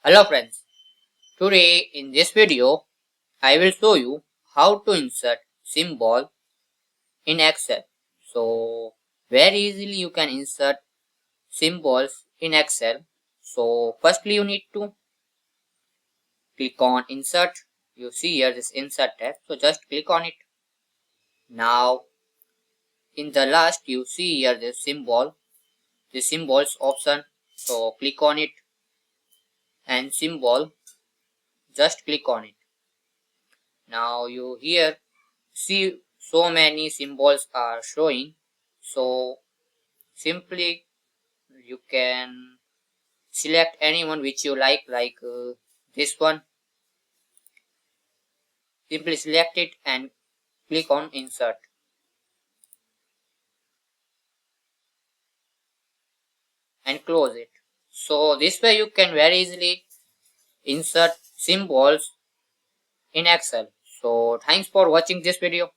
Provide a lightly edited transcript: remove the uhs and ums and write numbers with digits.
Hello friends, today in this video I will show you how to insert symbol in Excel. So very easily you can insert symbols in Excel. So firstly you need to click on insert. You see here this insert tab, so just click on it. Now in the last you see here this symbol, the symbols option, so click on it and symbol, just click on it. Now you here see so many symbols are showing, so simply you can select anyone which you like this one. Simply select it and click on insert and close it. So this way you can very easily insert symbols in Excel. So thanks for watching this video.